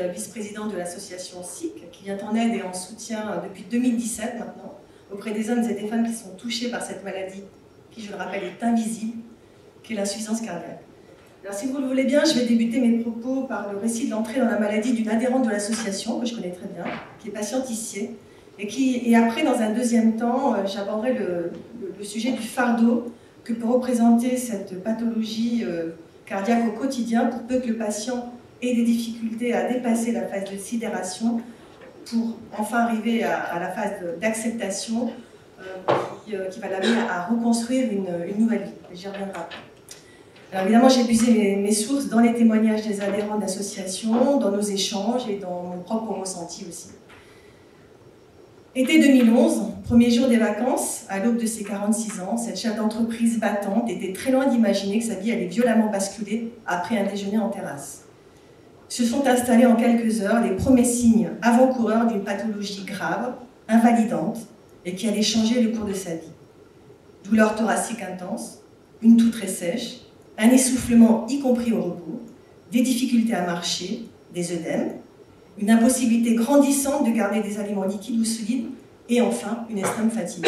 vice-présidente de l'association SIC, qui vient en aide et en soutien depuis 2017 maintenant, auprès des hommes et des femmes qui sont touchés par cette maladie, qui, je le rappelle, est invisible, qui est l'insuffisance cardiaque. Alors, si vous le voulez bien, je vais débuter mes propos par le récit de l'entrée dans la maladie d'une adhérente de l'association, que je connais très bien, qui est patiente ici, et après, dans un deuxième temps, j'aborderai le sujet du fardeau que peut représenter cette pathologie cardiaque au quotidien, pour peu que le patient ait des difficultés à dépasser la phase de sidération, pour enfin arriver à la phase d'acceptation qui va l'amener à reconstruire une nouvelle vie. J'y reviendrai après. Alors évidemment, j'ai puisé mes sources dans les témoignages des adhérents d'associations, dans nos échanges et dans mon propre ressenti aussi. Été 2011, premier jour des vacances, à l'aube de ses 46 ans, cette chef d'entreprise battante était très loin d'imaginer que sa vie allait violemment basculer après un déjeuner en terrasse. Se sont installés en quelques heures les premiers signes avant-coureurs d'une pathologie grave, invalidante, et qui allait changer le cours de sa vie. Douleur thoracique intense, une toux très sèche, un essoufflement y compris au repos, des difficultés à marcher, des œdèmes, une impossibilité grandissante de garder des aliments liquides ou solides, et enfin une extrême fatigue.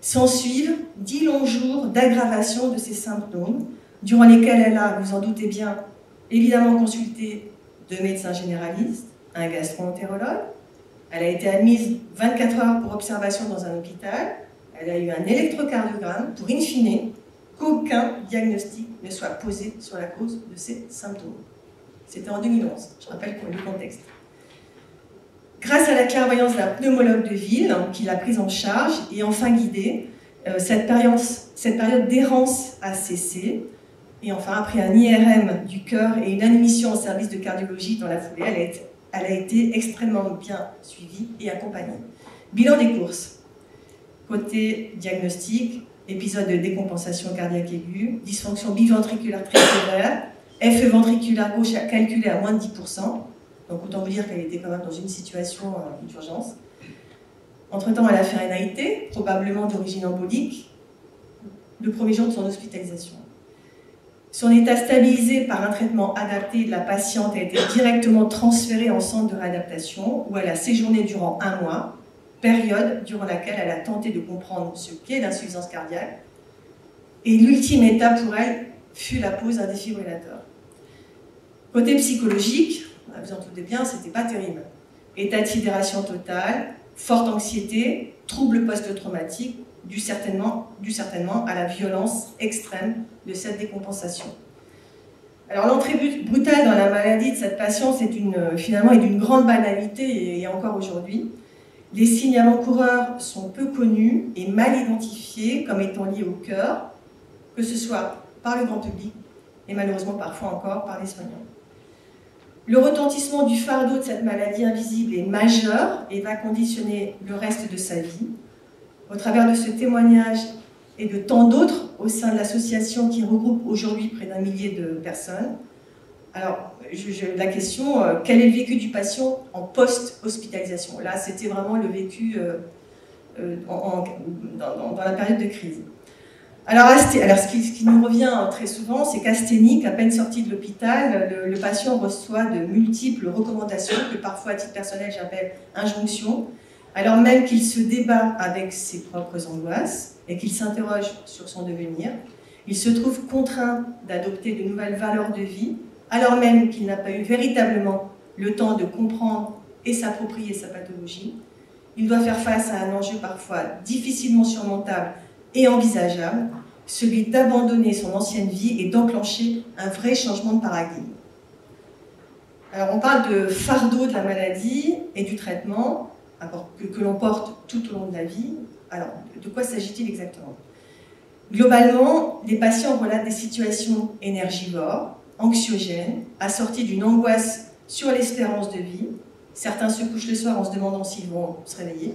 S'ensuivent 10 longs jours d'aggravation de ces symptômes, durant lesquels elle a, vous en doutez bien, évidemment consulté 2 médecins généralistes, un gastro-entérologue. Elle a été admise 24 heures pour observation dans un hôpital. Elle a eu un électrocardiogramme pour, in fine, qu'aucun diagnostic ne soit posé sur la cause de ces symptômes. C'était en 2011, je rappelle le contexte. Grâce à la clairvoyance d'un pneumologue de ville, qui l'a prise en charge et enfin guidée, cette période d'errance a cessé. Et enfin, après un IRM du cœur et une admission au service de cardiologie dans la foulée, elle a été extrêmement bien suivie et accompagnée. Bilan des courses. Côté diagnostic, épisode de décompensation cardiaque aiguë, dysfonction biventriculaire très sévère, FE ventriculaire gauche calculé à moins de 10%, donc autant vous dire qu'elle était quand même dans une situation d'urgence. Entre-temps, elle a fait un AIT, probablement d'origine embolique, le premier jour de son hospitalisation. Son état stabilisé par un traitement adapté, la patiente a été directement transférée en centre de réadaptation, où elle a séjourné durant 1 mois, période durant laquelle elle a tenté de comprendre ce qu'est l'insuffisance cardiaque. Et l'ultime étape pour elle fut la pose d'un défibrillateur. Côté psychologique, vous en doutez bien, c'était pas terrible. État de sidération totale, forte anxiété, troubles post-traumatiques, dû certainement à la violence extrême de cette décompensation. Alors l'entrée brutale dans la maladie de cette patiente finalement est d'une grande banalité et encore aujourd'hui. Les signes avant-coureurs sont peu connus et mal identifiés comme étant liés au cœur, que ce soit par le grand public et malheureusement parfois encore par les soignants. Le retentissement du fardeau de cette maladie invisible est majeur et va conditionner le reste de sa vie. Au travers de ce témoignage et de tant d'autres au sein de l'association qui regroupe aujourd'hui près d'1 millier de personnes. Alors, la question, quel est le vécu du patient en post-hospitalisation? Là, c'était vraiment le vécu dans la période de crise. Alors ce qui nous revient très souvent, c'est qu'asthénique, à peine sorti de l'hôpital, le patient reçoit de multiples recommandations, que parfois, à titre personnel, j'appelle injonctions, alors même qu'il se débat avec ses propres angoisses et qu'il s'interroge sur son devenir. Il se trouve contraint d'adopter de nouvelles valeurs de vie, alors même qu'il n'a pas eu véritablement le temps de comprendre et s'approprier sa pathologie. Il doit faire face à un enjeu parfois difficilement surmontable et envisageable, celui d'abandonner son ancienne vie et d'enclencher un vrai changement de paradigme. Alors on parle de fardeau de la maladie et du traitement que l'on porte tout au long de la vie. Alors, de quoi s'agit-il exactement? Globalement, les patients relatent des situations énergivores, anxiogènes, assorties d'une angoisse sur l'espérance de vie. Certains se couchent le soir en se demandant s'ils vont se réveiller.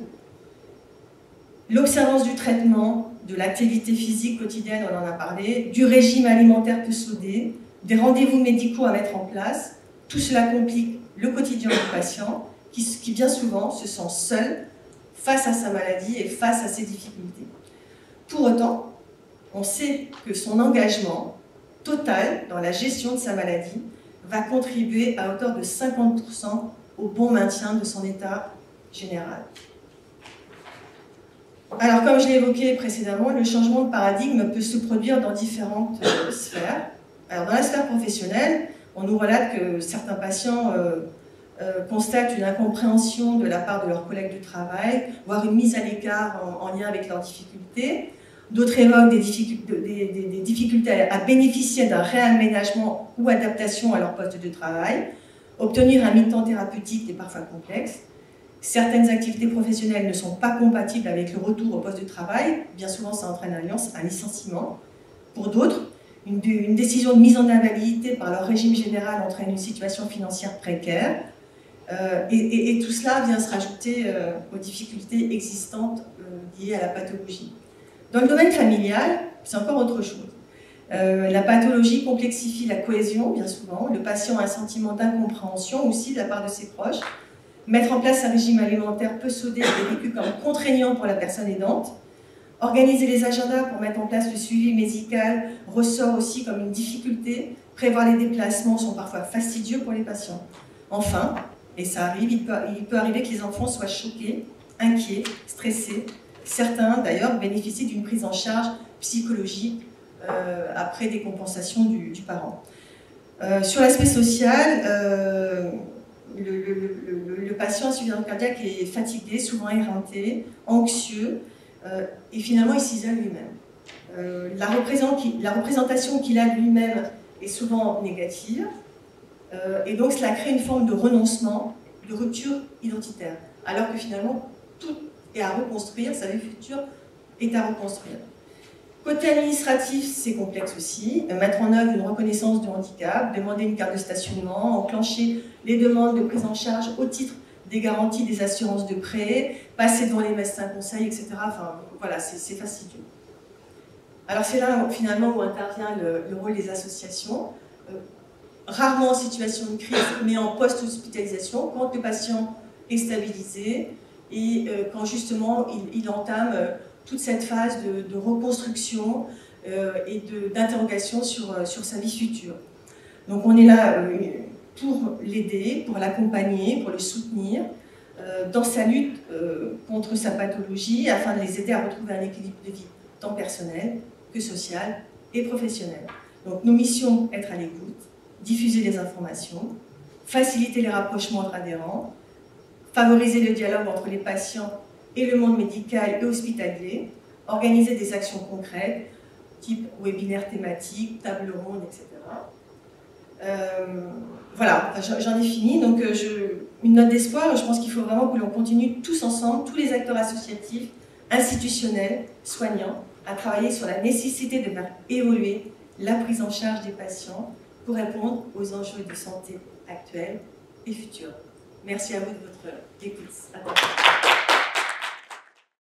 L'observance du traitement, de l'activité physique quotidienne, on en a parlé, du régime alimentaire peu soudé, des rendez-vous médicaux à mettre en place, tout cela complique le quotidien du patient qui bien souvent se sent seul face à sa maladie et face à ses difficultés. Pour autant, on sait que son engagement total dans la gestion de sa maladie va contribuer à hauteur de 50% au bon maintien de son état général. Alors, comme je l'ai évoqué précédemment, le changement de paradigme peut se produire dans différentes sphères. Alors, dans la sphère professionnelle, on nous relate que certains patients constatent une incompréhension de la part de leurs collègues de travail, voire une mise à l'écart en lien avec leurs difficultés. D'autres évoquent des difficultés à bénéficier d'un réaménagement ou adaptation à leur poste de travail. Obtenir un mi-temps thérapeutique est parfois complexe. Certaines activités professionnelles ne sont pas compatibles avec le retour au poste de travail. Bien souvent, ça entraîne un licenciement. Pour d'autres, une décision de mise en invalidité par leur régime général entraîne une situation financière précaire. Et tout cela vient se rajouter aux difficultés existantes liées à la pathologie. Dans le domaine familial, c'est encore autre chose. La pathologie complexifie la cohésion, bien souvent. Le patient a un sentiment d'incompréhension aussi de la part de ses proches. Mettre en place un régime alimentaire peu sodé est vécu comme contraignant pour la personne aidante. Organiser les agendas pour mettre en place le suivi médical ressort aussi comme une difficulté. Prévoir les déplacements sont parfois fastidieux pour les patients. Enfin, et ça arrive, il peut arriver que les enfants soient choqués, inquiets, stressés. Certains, d'ailleurs, bénéficient d'une prise en charge psychologique après décompensation du parent. Sur l'aspect social, le patient insuffisance cardiaque est fatigué, souvent éreinté, anxieux, et finalement il s'isole lui-même. La représentation qu'il a de lui-même est souvent négative, et donc cela crée une forme de renoncement, de rupture identitaire, alors que finalement tout est à reconstruire, sa vie future est à reconstruire. Côté administratif, c'est complexe aussi. Mettre en œuvre une reconnaissance du handicap, demander une carte de stationnement, enclencher les demandes de prise en charge au titre des garanties des assurances de prêt, passer devant les médecins conseils, etc. Enfin, voilà, c'est fastidieux. Alors c'est là finalement où intervient le rôle des associations, rarement en situation de crise, mais en post-hospitalisation, quand le patient est stabilisé et quand justement il entame toute cette phase de reconstruction et d'interrogation sur sa vie future. Donc on est là pour l'aider, pour l'accompagner, pour le soutenir dans sa lutte contre sa pathologie, afin de les aider à retrouver un équilibre de vie tant personnel que social et professionnel. Donc nos missions, être à l'écoute, diffuser les informations, faciliter les rapprochements entre adhérents, favoriser le dialogue entre les patients et le monde médical et hospitalier, organiser des actions concrètes, type webinaire thématique, table ronde, etc. Voilà, j'en ai fini. Donc, une note d'espoir, je pense qu'il faut vraiment que l'on continue tous ensemble, tous les acteurs associatifs, institutionnels, soignants, à travailler sur la nécessité de faire évoluer la prise en charge des patients pour répondre aux enjeux de santé actuels et futurs. Merci à vous de votre écoute.